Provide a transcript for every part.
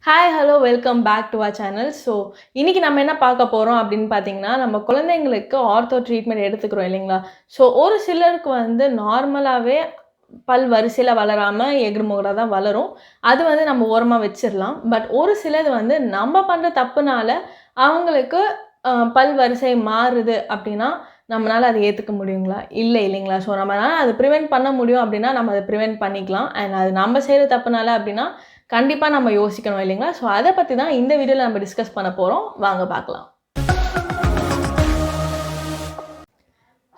Hi hello welcome back to our channel. So இன்றைக்கி நம்ம என்ன பார்க்க போகிறோம் அப்படின்னு பார்த்தீங்கன்னா, நம்ம குழந்தைங்களுக்கு ஆர்த்தோ ட்ரீட்மெண்ட் எடுத்துக்கிறோம் இல்லைங்களா? ஸோ ஒரு சிலருக்கு வந்து நார்மலாகவே பல் வரிசையில் வளராமல் எகிறு முகடாக தான் வளரும். அது வந்து நம்ம ஓரமாக வச்சிடலாம். பட் ஒரு சிலது வந்து நம்ம பண்ணுற தப்புனால அவங்களுக்கு பல் வரிசை மாறுது அப்படின்னா நம்மளால் அதை ஏற்றுக்க முடியுங்களா? இல்லை இல்லைங்களா? ஸோ நம்மளால் அதை ப்ரிவென்ட் பண்ண முடியும் அப்படின்னா நம்ம அதை ப்ரிவென்ட் பண்ணிக்கலாம். அண்ட் அது நம்ம செய்கிற தப்புனால அப்படின்னா கண்டிப்பாக நம்ம யோசிக்கணும் இல்லைங்களா? ஸோ அதை பற்றி தான் இந்த வீடியோவில் நம்ம டிஸ்கஸ் பண்ண போகிறோம். வாங்க பார்க்கலாம்.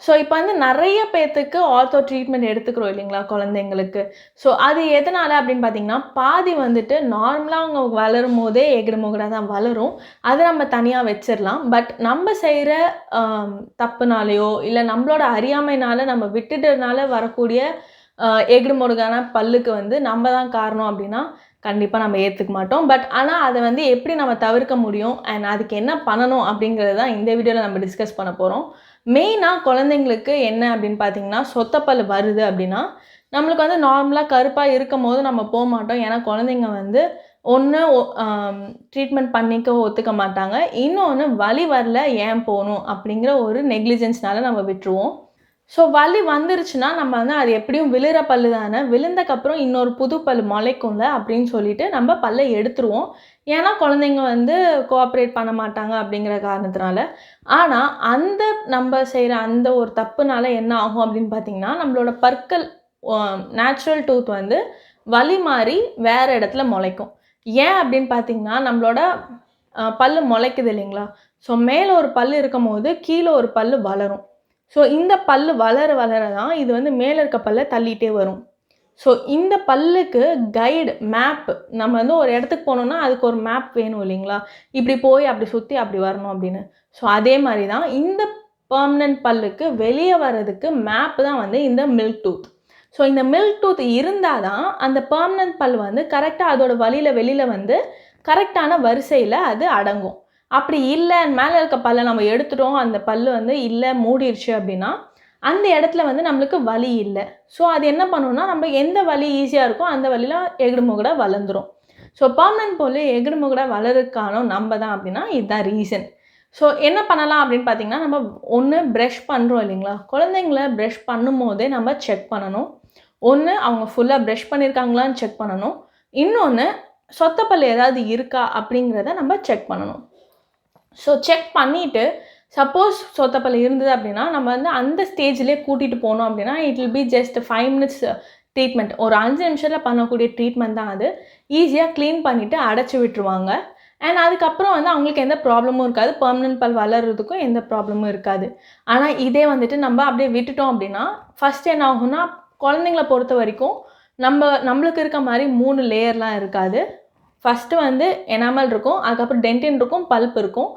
ஸோ இப்போ வந்து நிறைய பேர்த்துக்கு ஆர்த்தோ ட்ரீட்மெண்ட் எடுத்துக்கிறோம் இல்லைங்களா குழந்தைங்களுக்கு. ஸோ அது எதனால் அப்படின்னு பார்த்தீங்கன்னா, பாதி வந்துட்டு நார்மலாக அவங்க வளரும் போதே எகிறு முகடாக தான் வளரும். அதை நம்ம தனியாக வச்சிடலாம். பட் நம்ம செய்கிற தப்புனாலேயோ இல்லை நம்மளோட அறியாமையினால் நம்ம விட்டுட்டதுனால வரக்கூடிய எகிறு முகடான பல்லுக்கு வந்து நம்ம தான் காரணம் அப்படின்னா கண்டிப்பாக நம்ம ஏற்றுக்க மாட்டோம். பட் ஆனால் அதை வந்து எப்படி நம்ம தவிர்க்க முடியும் அண்ட் அதுக்கு என்ன பண்ணணும் அப்படிங்கிறது தான் இந்த வீடியோவில் நம்ம டிஸ்கஸ் பண்ண போகிறோம். மெயினாக குழந்தைங்களுக்கு என்ன அப்படின்னு பார்த்தீங்கன்னா, சொத்தப்பல் வருது அப்படின்னா நம்மளுக்கு வந்து நார்மலாக கருப்பாக இருக்கும் போது நம்ம போக மாட்டோம். ஏன்னா குழந்தைங்க வந்து ஒன்று ட்ரீட்மெண்ட் பண்ணிக்க ஒத்துக்க மாட்டாங்க. இன்னொன்று வலி வரல ஏன் போகணும் அப்படிங்கிற ஒரு நெக்லிஜென்ஸ்னால நம்ம விட்டுருவோம். ஸோ வலி வந்துருச்சுன்னா நம்ம வந்து அது எப்படியும் விழுற பல்லு தானே, விழுந்தக்கப்புறம் இன்னொரு புது பல் முளைக்கும்ல அப்படின்னு சொல்லிட்டு நம்ம பல்லை எடுத்துருவோம். ஏன்னா குழந்தைங்க வந்து கோஆப்ரேட் பண்ண மாட்டாங்க அப்படிங்கிற காரணத்தினால. ஆனால் அந்த நம்ம செய்கிற அந்த ஒரு தப்புனால என்ன ஆகும் அப்படின்னு பார்த்தீங்கன்னா, நம்மளோட பற்கள் நேச்சுரல் டூத் வந்து வலி மாறி வேறு இடத்துல முளைக்கும். ஏன் அப்படின்னு பார்த்தீங்கன்னா, நம்மளோட பல்லு முளைக்குது இல்லைங்களா? ஸோ மேலே ஒரு பல் இருக்கும் போது கீழே ஒரு பல் வளரும். ஸோ இந்த பல்லு வளர வளர தான் இது வந்து மேலே இருக்க பல்லை தள்ளிகிட்டே வரும். ஸோ இந்த பல்லுக்கு கைடு மேப் நம்ம வந்து ஒரு இடத்துக்கு போனோம்னா அதுக்கு ஒரு மேப் வேணும் இல்லைங்களா? இப்படி போய் அப்படி சுற்றி அப்படி வரணும் அப்படின்னு. ஸோ அதே மாதிரி தான் இந்த பெர்மனன்ட் பல்லுக்கு வெளியே வர்றதுக்கு மேப் தான் வந்து இந்த மில்க் டூத். ஸோ இந்த மில்க் டூத் இருந்தால் தான் அந்த பெர்மனன்ட் பல் வந்து கரெக்டாக அதோட வழியில் வெளியில் வந்து கரெக்டான வரிசையில் அது அடங்கும். அப்படி இல்லை மேலே இருக்க பல்லை நம்ம எடுத்துட்டோம், அந்த பல்லு வந்து இல்லை மூடிடுச்சு அப்படின்னா அந்த இடத்துல வந்து நம்மளுக்கு வலி இல்லை. ஸோ அது என்ன பண்ணுன்னா, நம்ம எந்த வலி ஈஸியாக இருக்கோ அந்த வழியில் எகிறு முகடா வளர்ந்துடும். ஸோ பெர்மனன்ட் பல்லு எகிறு முகடா வளர்றதுக்கான நம்ம தான் அப்படின்னா இதுதான் ரீசன். ஸோ என்ன பண்ணலாம் அப்படின்னு பார்த்தீங்கன்னா, நம்ம ஒன்று ப்ரஷ் பண்ணுறோம் இல்லைங்களா? குழந்தைங்கள ப்ரஷ் பண்ணும் போதே நம்ம செக் பண்ணணும். ஒன்று அவங்க ஃபுல்லாக ப்ரஷ் பண்ணியிருக்காங்களான்னு செக் பண்ணணும். இன்னொன்று சொத்தப்பல் ஏதாவது இருக்கா அப்படிங்கிறத நம்ம செக் பண்ணணும். ஸோ செக் பண்ணிவிட்டு சப்போஸ் சொத்தப்பல் இருந்தது அப்படின்னா நம்ம வந்து அந்த ஸ்டேஜ்லேயே கூட்டிகிட்டு போனோம் அப்படின்னா it will be just 5 minutes treatment. ஒரு 5 நிமிஷத்தில் பண்ணக்கூடிய ட்ரீட்மெண்ட் தான் அது. ஈஸியாக க்ளீன் பண்ணிவிட்டு அடைச்சி விட்டுருவாங்க. அண்ட் அதுக்கப்புறம் வந்து அவங்களுக்கு எந்த ப்ராப்ளமும் இருக்காது. பெர்மனன்ட் பல் வளர்கிறதுக்கும் எந்த ப்ராப்ளமும் இருக்காது. ஆனால் இதே வந்துட்டு நம்ம அப்படியே விட்டுட்டோம் அப்படின்னா ஃபஸ்ட் என்ன ஆகும்னா, குழந்தைங்கள பொறுத்த வரைக்கும் நம்மளுக்கு இருக்க மாதிரி 3 லேயர்லாம் இருக்காது. ஃபஸ்ட்டு வந்து எனாமல் இருக்கும், அதுக்கப்புறம் டென்டின் இருக்கும், பல்ப் இருக்கும்.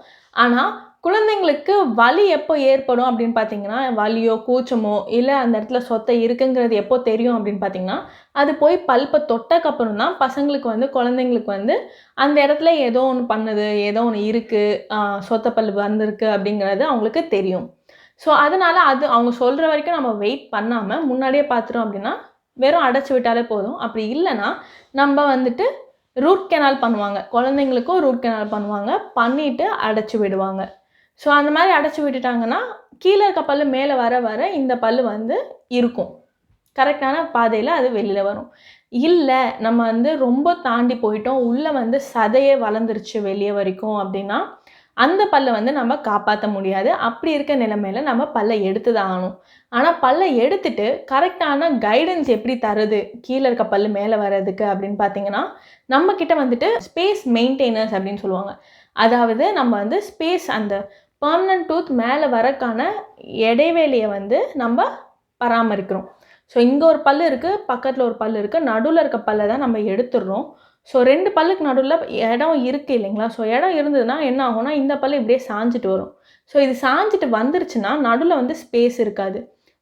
ஆனால் குழந்தைங்களுக்கு வலி எப்போ ஏற்படும் அப்படின்னு பார்த்தீங்கன்னா, வலியோ கூச்சமோ இல்லை அந்த இடத்துல சொத்தை இருக்குங்கிறது எப்போ தெரியும் அப்படின்னு பார்த்தீங்கன்னா, அது போய் பல்ப்பை தொட்டக்கப்புறம் தான் பசங்களுக்கு வந்து குழந்தைங்களுக்கு வந்து அந்த இடத்துல ஏதோ ஒன்று பண்ணுது, ஏதோ ஒன்று இருக்குது, சொத்தை பல் வந்திருக்கு அப்படிங்கிறது அவங்களுக்கு தெரியும். ஸோ அதனால் அது அவங்க சொல்கிற வரைக்கும் நம்ம வெயிட் பண்ணாமல் முன்னாடியே பார்த்துட்டோம் அப்படின்னா வெறும் அடைச்சி விட்டாலே போதும். அப்படி இல்லைன்னா நம்ம வந்துட்டு ரூட் கெனால் பண்ணுவாங்க. குழந்தைங்களுக்கும் ரூட் கெனால் பண்ணுவாங்க. பண்ணிவிட்டு அடைச்சி விடுவாங்க. ஸோ அந்த மாதிரி அடைச்சி விட்டுட்டாங்கன்னா கீழே இருக்க பல்லு மேலே வர வர இந்த பல்லு வந்து இருக்கும். கரெக்டான பாதையில் அது வெளியில் வரும். இல்லை நம்ம வந்து ரொம்ப தாண்டி போயிட்டோம், உள்ளே வந்து சதையே வளர்ந்துருச்சு வெளியே வரைக்கும் அப்படின்னா அந்த பல்லை வந்து நம்ம காப்பாற்ற முடியாது. அப்படி இருக்க நிலைமையில் நம்ம பல்லை எடுத்து தான் ஆகணும். ஆனால் பல்லை எடுத்துட்டு கரெக்டான கைடன்ஸ் எப்படி தருது கீழே இருக்க பல்லு மேலே வர்றதுக்கு அப்படின்னு பார்த்தீங்கன்னா, நம்மக்கிட்ட வந்துட்டு ஸ்பேஸ் மெயின்டெய்னர்ஸ் அப்படின்னு சொல்லுவாங்க. அதாவது நம்ம வந்து ஸ்பேஸ் அந்த பெர்மனன்ட் டூத் மேலே வரக்கான இடைவேளையை வந்து நம்ம பராமரிக்கிறோம். ஸோ இங்கே ஒரு பல் இருக்குது, பக்கத்தில் ஒரு பல் இருக்குது, நடுவில் இருக்க பல்லை தான் நம்ம எடுத்துடுறோம். ஸோ 2 பல்லுக்கு நடுவில் இடம் இருக்குது இல்லைங்களா? ஸோ இடம் இருந்ததுன்னா என்ன ஆகும்னா இந்த பல் இப்படியே சாஞ்சிட்டு வரும். ஸோ இது சாஞ்சிட்டு வந்துருச்சுன்னா நடுவில் வந்து ஸ்பேஸ் இருக்காது.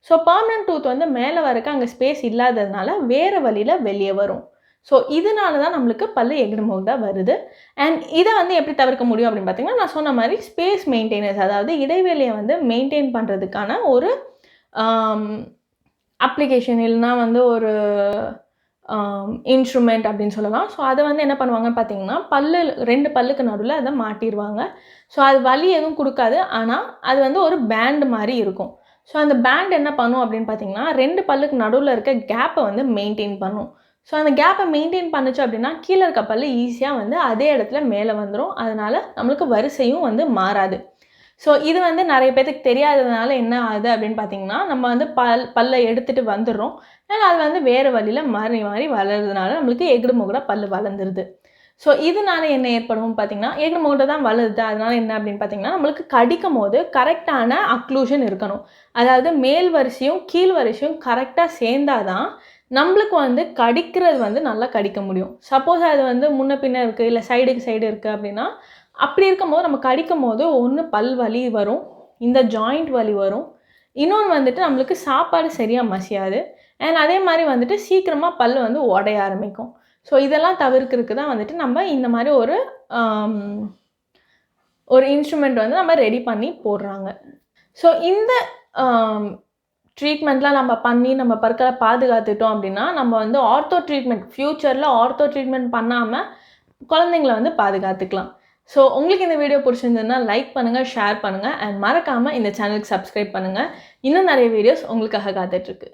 ஸோ பெர்மனன்ட் டூத் வந்து மேலே வரக்கு அங்கே ஸ்பேஸ் இல்லாததுனால வேறு வழியில் வெளியே வரும். ஸோ இதனால தான் நம்மளுக்கு பல்லு எகிறு முகடாக வருது. அண்ட் இதை வந்து எப்படி தவிர்க்க முடியும் அப்படின்னு பார்த்தீங்கன்னா, நான் சொன்ன மாதிரி ஸ்பேஸ் மெயின்டெய்னர்ஸ், அதாவது இடைவெளியை வந்து மெயின்டைன் பண்ணுறதுக்கான ஒரு அப்ளிகேஷன் இல்லைனா வந்து ஒரு இன்ஸ்ட்ருமெண்ட் அப்படின்னு சொல்லலாம். ஸோ அதை வந்து என்ன பண்ணுவாங்கன்னு பார்த்தீங்கன்னா, 2 பல்லுக்கு நடுவில் அதை மாட்டிருவாங்க. ஸோ அது வலி எதுவும் குடுக்காது. ஆனா, அது வந்து ஒரு பேண்ட் மாரி இருக்கும். ஸோ அந்த பேண்ட் என்ன பண்ணும் அப்படின்னு பார்த்தீங்கன்னா, 2 பல்லுக்கு நடுவுல இருக்க கேப்ப வந்து மெயின்டெயின் பண்ணும். ஸோ அந்த கேப்பை மெயின்டெயின் பண்ணுச்சு அப்படின்னா, கீழே இருக்க பல்லு ஈஸியா வந்து அதே இடத்துல மேலே வந்துரும். அதனால நம்மளுக்கு வரிசையும் வந்து மாறாது. ஸோ இது வந்து நெறைய பேத்துக்கு தெரியாததுனால என்ன ஆகுது அப்படின்னு பார்த்தீங்கன்னா, நம்ம வந்து பல்ல எடுத்துட்டு வந்துர்றோம். ஆனா அது வந்து வேறு வழியில மாறி மாறி வளர்றதுனால நம்மளுக்கு எகுடு முகுடா பல்லு வளர்ந்துருது. ஸோ இதனால என்ன ஏற்படும் பார்த்தீங்கன்னா, எகுடு முகுடு தான் வளருது. அதனால என்ன அப்படின்னு பார்த்தீங்கன்னா, நம்மளுக்கு கடிக்கும்போது கரெக்டான அக்ளூஷன் இருக்கணும். அதாவது மேல் வரிசையும், கீழ் வரிசையும் கரெக்ட்டா சேர்ந்தா தான் நம்மளுக்கு வந்து கடிக்கிறது வந்து நல்லா கடிக்க முடியும். சப்போஸ் அது வந்து முன்ன பின்ன இருக்கு, இல்ல சைடுக்கு சைடு இருக்கு அப்படின்னா, அப்படி இருக்கும்போது நம்ம கடிக்கும்போது ஒண்ணு பல் வலி வரும், இந்த ஜாயிண்ட் வலி வரும். இன்னொன்னு வந்துட்டு நம்மளுக்கு சாப்பாடு சரியா மசியாது. அண்ட் அதே மாரி வந்துட்டு சீக்கிரமா பல்லு வந்து உடைய ஆரம்பிக்கும். ஸோ இதெல்லாம் தவிர்க்கிறதுக்கு தான் வந்துட்டு நம்ம இந்த மாரி அம் ஒரு இன்ஸ்ட்ருமெண்ட் வந்து நம்ம ரெடி பண்ணி போடுறாங்க. ஸோ இந்த அம் ட்ரீட்மெண்ட்லாம் நம்ம பண்ணி நம்ம பற்கள பாதுகாத்துட்டோம் அப்படின்னா, நம்ம வந்து ஆர்த்தோ ட்ரீட்மெண்ட் ஃபியூச்சர்ல ஆர்த்தோ ட்ரீட்மெண்ட் பண்ணாம குழந்தைங்கள வந்து பாதுகாத்துக்கலாம். ஸோ உங்களுக்கு இந்த வீடியோ பிடிச்சிருந்ததுன்னா லைக் பண்ணுங்க, ஷேர் பண்ணுங்க அண்ட் மறக்காம இந்த சேனலுக்கு சப்ஸ்கிரைப் பண்ணுங்க. இன்னும் நிறைய வீடியோஸ் உங்களுக்காக காத்துட்ருக்கு.